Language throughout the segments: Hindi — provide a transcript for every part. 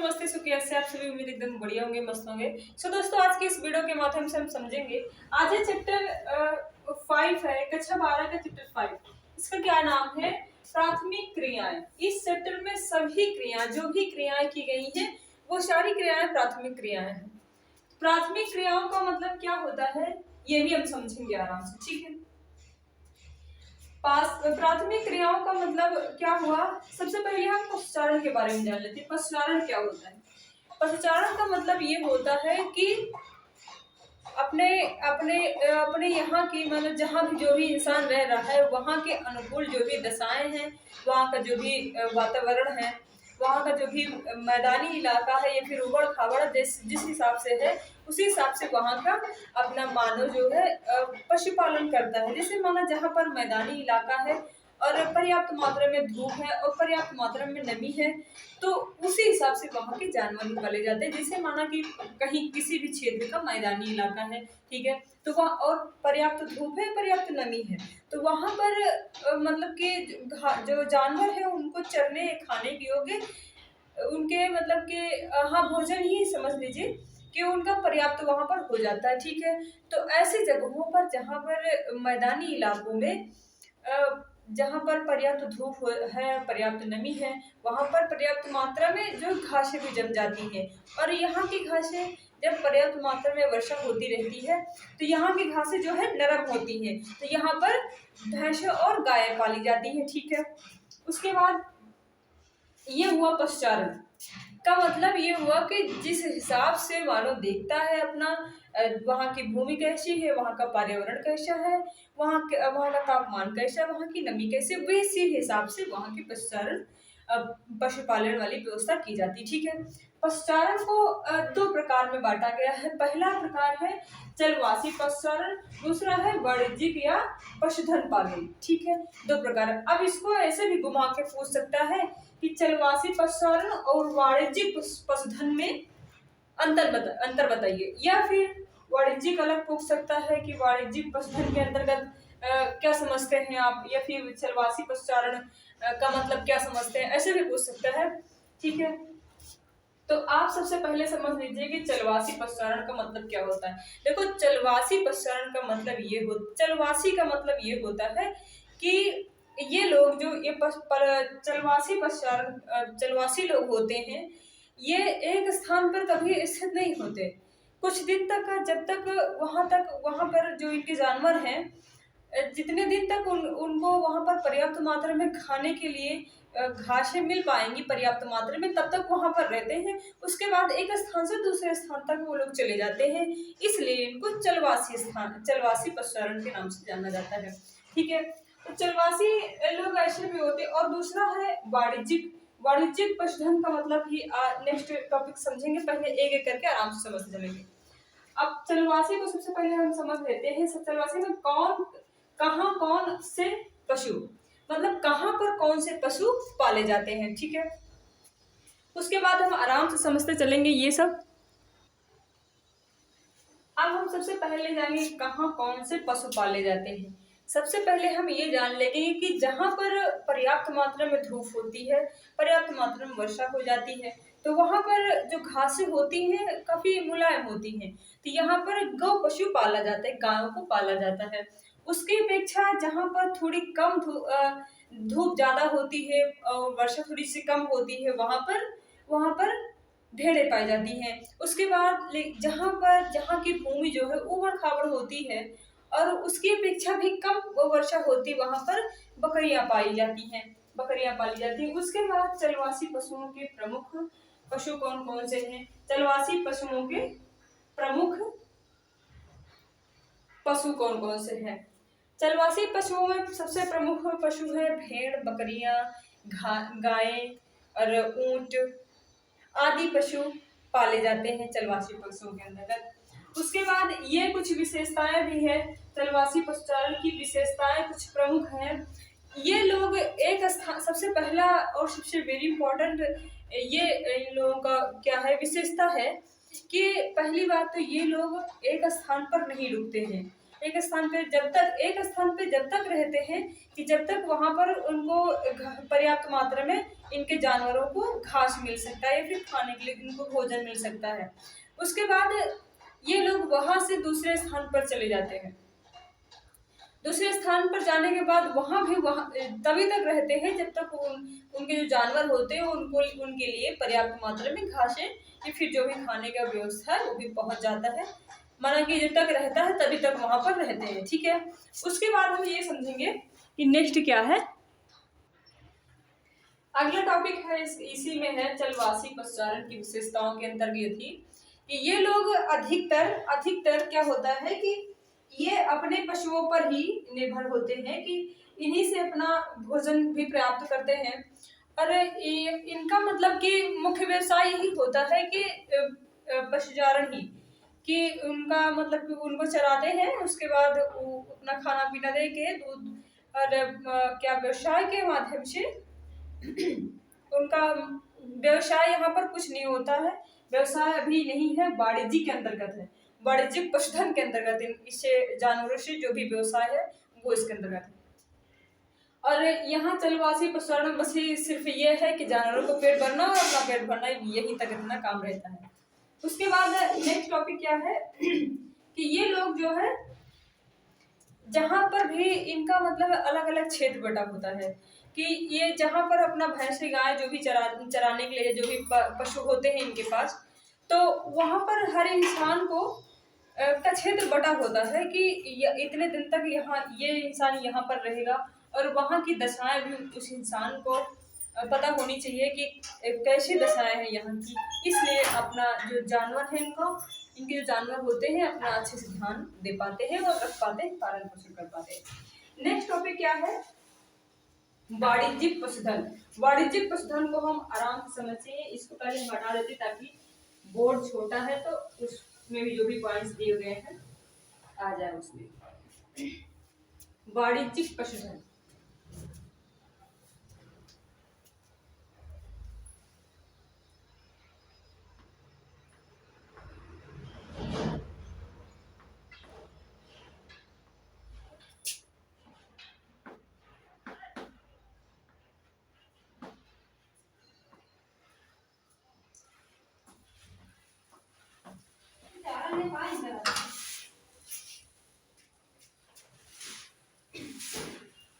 नमस्ते, सो कैसे आप सभी? उम्मीद एकदम बढ़िया होंगे, मस्त होंगे। सो दोस्तों, आज की इस वीडियो के माध्यम से हम समझेंगे। आज है चैप्टर 5 है, कक्षा 12 का चैप्टर 5। इसका क्या नाम है? प्राथमिक क्रियाएं। इस चैप्टर में सभी क्रियाएं, जो भी क्रियाएं की गई हैं, वो सारी क्रियाएं प्राथमिक क्रियाएं हैं। प्राथमिक क्रियाओं का मतलब क्या होता है, ये भी हम समझेंगे आराम से, ठीक है। प्राथमिक क्रियाओं का मतलब क्या हुआ? सबसे पहले हम पशुचारण के बारे में जान लेते हैं। पशुचारण क्या होता है? पशुचारण का मतलब ये होता है कि अपने अपने अपने यहाँ की, मतलब जहाँ भी जो भी इंसान रह रहा है, वहाँ के अनुकूल जो भी दशाएं हैं, वहाँ का जो भी वातावरण है, वहाँ का जो भी मैदानी इलाका है या फिर उबड़ खाबड़ जिस हिसाब से है, उसी हिसाब से वहाँ का अपना मानव जो है पशुपालन करता है। जैसे माना जहाँ पर मैदानी इलाका है और पर्याप्त मात्रा में धूप है और पर्याप्त मात्रा में नमी है, तो उसी हिसाब से वहाँ के जानवर पाले जाते हैं। जैसे माना कि कहीं किसी भी क्षेत्र का मैदानी इलाका है, ठीक है, तो वहाँ और पर्याप्त धूप है, पर्याप्त नमी है, तो वहाँ पर मतलब कि जो जानवर है उनको चरने खाने के योग्य उनके मतलब कि हाँ, भोजन ही समझ लीजिए कि उनका पर्याप्त वहाँ पर हो जाता है, ठीक है। तो ऐसी जगहों पर जहाँ पर मैदानी इलाकों में जहाँ पर पर्याप्त धूप है, पर्याप्त नमी है, वहाँ पर पर्याप्त मात्रा में जो घासें भी जम जाती हैं। और यहाँ की घासें जब पर्याप्त मात्रा में वर्षा होती रहती है, तो यहाँ की घासें जो है नरम होती हैं, तो यहाँ पर भैंसें और गायें पाली जाती हैं, ठीक है। उसके बाद ये हुआ पशुचारण का मतलब ये हुआ कि जिस हिसाब से मानव देखता है अपना वहाँ की भूमि कैसी है, वहाँ का पर्यावरण कैसा है, वहाँ का तापमान कैसा है, वहाँ की नमी कैसी, वैसे हिसाब से वहाँ की पशुचारण पशुपालन वाली व्यवस्था की जाती, ठीक है। पशुचारण को दो प्रकार में बांटा गया है। पहला प्रकार है चलवासी पशुचारण, दूसरा है वाणिज्यिक या पशुधन पालन, ठीक है। दो प्रकार। अब इसको ऐसे भी घुमा के पूछ सकता है कि चलवासी पशुचारण और वाणिज्यिक पशुधन में अंतर बताइए, या फिर वाणिज्यिक अलग पूछ सकता है कि वाणिज्यिक पशुधन के अंतर्गत क्या समझते हैं आप, या फिर चलवासी पशुचारण का मतलब क्या समझते हैं, ऐसे भी पूछ सकता है, ठीक है। तो आप सबसे पहले समझ लीजिए कि चलवासी पशुचारण का मतलब क्या होता है। देखो, चलवासी पशुचारण का मतलब चलवासी का मतलब ये होता है कि ये लोग जो ये चलवासी लोग होते हैं, ये एक स्थान पर कभी स्थित नहीं होते। कुछ दिन तक जब तक वहां पर जो इनके जानवर हैं, जितने दिन तक उनको वहां पर पर्याप्त मात्रा में खाने के लिए घासें मिल पाएंगी पर्याप्त मात्रा में, तब तक वहां पर रहते हैं। उसके बाद एक स्थान से दूसरे स्थान तक वो लोग चले जाते हैं, इसलिए इनको चलवासी पशुचारण के नाम से जाना जाता है, ठीक है। तो चलवासी लोग ऐसे भी होते। और दूसरा है वाणिज्यिक पशुधन का मतलब ही नेक्स्ट टॉपिक समझेंगे। पहले एक एक करके आराम से समझ चलेंगे। अब चलवासी को सबसे पहले हम समझ लेते हैं। चलवासी में कौन से पशु, मतलब कहाँ पर कौन से पशु पाले जाते हैं, ठीक है। उसके बाद हम आराम से समझते चलेंगे ये सब। अब हम सबसे पहले जानेंगे कहाँ कौन से पशु पाले जाते हैं। सबसे पहले हम ये जान लेंगे कि जहाँ पर पर्याप्त मात्रा में धूप होती है, पर्याप्त मात्रा में वर्षा हो जाती है, तो वहां पर जो घासें होती हैं काफी मुलायम होती हैं, तो यहाँ पर गौ पशु पाला जाता है, गायों को पाला जाता है। उसकी अपेक्षा जहाँ पर थोड़ी कम धूप ज्यादा होती है और वर्षा थोड़ी सी कम होती है, वहां पर भेड़ें पाई जाती हैं। उसके बाद जहाँ की भूमि जो है ऊबड़ खाबड़ होती है और उसकी अपेक्षा भी कम वर्षा होती, वहां पर बकरियां पाई जाती हैं, बकरियां पाली जाती हैं। उसके बाद चलवासी पशुओं के प्रमुख पशु कौन कौन से हैं? चलवासी पशुओं के प्रमुख पशु कौन कौन से हैं? चलवासी पशुओं में सबसे प्रमुख पशु है भेड़, बकरियां, गायें और ऊंट आदि पशु पाले जाते हैं चलवासी पशुओं के अंतर्गत। उसके बाद ये कुछ विशेषताएं भी है, चलवासी पशुचारण की विशेषताएं कुछ प्रमुख हैं। ये लोग एक स्थान, सबसे पहला और सबसे वेरी इंपॉर्टेंट ये इन लोगों का क्या है, विशेषता है कि पहली बात तो ये लोग एक स्थान पर नहीं रुकते हैं। एक स्थान पे जब तक रहते हैं कि जब तक वहां पर उनको पर्याप्त मात्रा में इनके जानवरों को घास मिल सकता है या फिर खाने के लिए इनको भोजन मिल सकता है। उसके बाद ये लोग वहां से दूसरे स्थान पर चले जाते हैं। दूसरे स्थान पर जाने के बाद वहां तभी तक रहते हैं जब तक उनके जो जानवर होते हैं उनको उनके लिए पर्याप्त मात्रा में घासें या फिर जो भी खाने का व्यवस्था है वो भी पहुंच जाता है। माना कि जब तक रहता है तभी तक वहां पर रहते हैं, ठीक है। उसके बाद हम ये समझेंगे कि नेक्स्ट क्या है। अगला टॉपिक है इसी में है जलवासी पशुचारण की विशेषताओं के अंतर्गत थी कि ये लोग अधिकतर क्या होता है कि ये अपने पशुओं पर ही निर्भर होते हैं कि इन्हीं से अपना भोजन भी प्राप्त करते हैं। और इनका मतलब कि मुख्य व्यवसाय यही होता है कि पशुचारण ही, कि उनका मतलब कि उनको चराते हैं, उसके बाद वो अपना खाना पीना दे के दूध और क्या व्यवसाय के माध्यम से उनका व्यवसाय यहाँ पर कुछ नहीं होता है। व्यवसाय अभी नहीं है, वाणिज्य के अंतर्गत है, वाणिज्यिक पशुधन के अंतर्गत इससे जानवरों से जो भी व्यवसाय है वो इसके अंतर्गत है। और यहाँ चलवासी पशुचारण बस ही सिर्फ ये है कि जानवरों को पेट भरना और अपना पेट भरना, यही तक इतना काम रहता है। उसके बाद नेक्स्ट टॉपिक क्या है कि ये लोग जो है जहां पर भी इनका मतलब अलग अलग क्षेत्र बटा होता है कि ये जहां पर अपना भैंस गाय जो भी चराने के लिए जो भी पशु होते हैं इनके पास, तो वहां पर हर इंसान को का क्षेत्र बटा होता है कि इतने दिन तक यहाँ ये इंसान यहाँ पर रहेगा और वहाँ की दशाएं भी उस इंसान को पता होनी चाहिए कि कैसी दशाएं हैं यहाँ की। इसलिए अपना जो जानवर है इनके जो जानवर होते हैं अपना अच्छे से ध्यान दे पाते हैं और रख पाते हैं, पालन पोषण कर पाते हैं। नेक्स्ट टॉपिक क्या है, वाणिज्यिक पशुधन। वाणिज्यिक पशुधन को हम आराम से समझिए, इसको पहले हम हटा देते ताकि बोर्ड छोटा है तो उसमें भी जो भी पॉइंट्स दिए गए हैं आ जाए उसमें। वाणिज्यिक पशुधन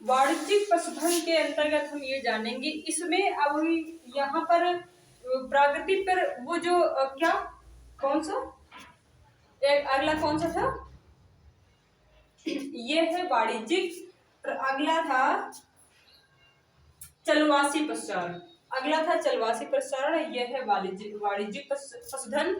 वाणिज्यिक पशुधन के अंतर्गत हम ये जानेंगे, इसमें अब यहाँ पर प्रकृति पर वो जो क्या कौन सा अगला कौन सा था, ये है वाणिज्यिक, अगला था चलवासी पशुचारण, अगला था चलवासी पशुचारण, यह है वाणिज्यिक पशुधन।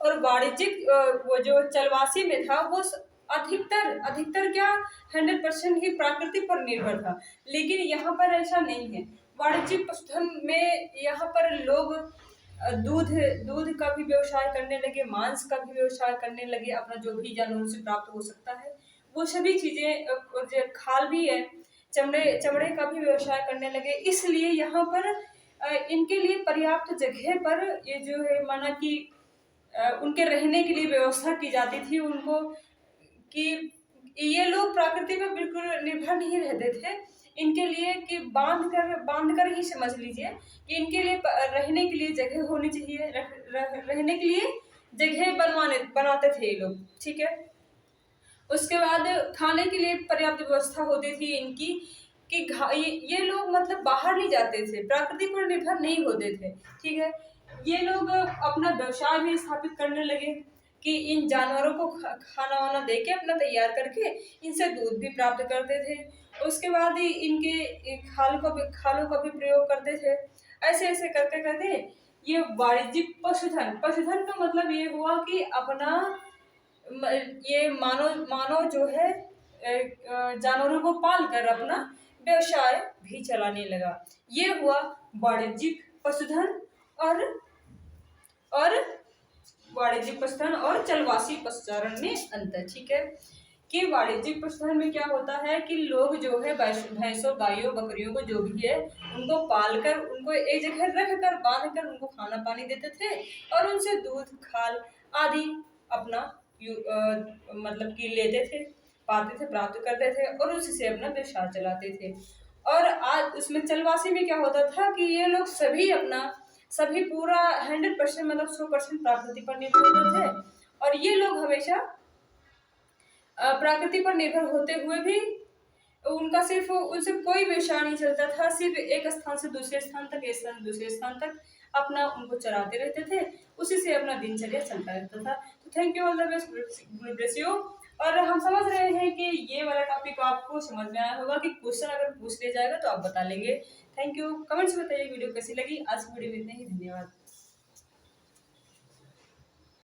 और वाणिज्यिक वो जो चलवासी में था वो अधिकतर क्या 100% ही प्रकृति पर निर्भर था, लेकिन यहाँ पर ऐसा नहीं है। वाणिज्यिक पशुधन में यहाँ पर लोग दूध का भी व्यवसाय करने लगे, मांस का भी व्यवसाय करने लगे, अपना जो भी जानवरों से प्राप्त हो सकता है वो सभी चीजें, खाल भी है, चमड़े का भी व्यवसाय करने लगे। इसलिए यहाँ पर इनके लिए पर्याप्त जगह पर ये जो है माना कि उनके रहने के लिए व्यवस्था की जाती थी उनको, कि ये लोग प्रकृति पर बिल्कुल निर्भर नहीं रहते थे। इनके लिए कि बांध कर ही समझ लीजिए कि इनके लिए रहने के लिए जगह होनी चाहिए, रहने के लिए जगह बनाते थे ये लोग, ठीक है। उसके बाद खाने के लिए पर्याप्त व्यवस्था होती थी इनकी कि ये लोग मतलब बाहर नहीं जाते थे, प्रकृति पर निर्भर नहीं होते थे, ठीक है। ये लोग अपना व्यवसाय भी स्थापित करने लगे कि इन जानवरों को खाना वाना दे के अपना तैयार करके इनसे दूध भी प्राप्त करते थे। उसके बाद ही इनके खालों का भी प्रयोग करते थे। ऐसे ऐसे करते करते ये वाणिज्यिक पशुधन का मतलब ये हुआ कि अपना ये मानव जो है जानवरों को पाल कर अपना व्यवसाय भी चलाने लगा। ये हुआ वाणिज्यिक पशुधन और वाणिज्यिक पशुधन और चलवासी पशुचारण में अंतर, ठीक है। कि वाणिज्यिक पशुधन में क्या होता है कि लोग जो है भैंसों गायों बकरियों को जो भी है उनको पालकर उनको एक जगह रख कर बांध कर उनको खाना पानी देते थे और उनसे दूध खाल आदि अपना मतलब कि लेते थे। पाते थे, प्राप्त करते थे और उसी से अपना व्यवसाय चलाते थे। और आज उसमें चलवासी में क्या होता था कि ये लोग सभी पूरा 100% मतलब 100% प्रकृति पर निर्भर होते थे। और ये लोग हमेशा प्रकृति पर निर्भर होते हुए भी उनका सिर्फ उनसे कोई व्यवसाय नहीं चलता था, सिर्फ एक स्थान से दूसरे स्थान तक, एक स्थान से दूसरे स्थान तक अपना उनको चराते रहते थे, उसी से अपना दिनचर्या चलता रहता था। तो thank you, all the best, God bless you. और हम समझ रहे हैं कि ये वाला टॉपिक आपको समझ में आया होगा कि क्वेश्चन अगर पूछ लिया जाएगा तो आप बता लेंगे। थैंक यू, कमेंट्स में बताइए वीडियो कैसी लगी। आज की वीडियो में इतना ही, धन्यवाद।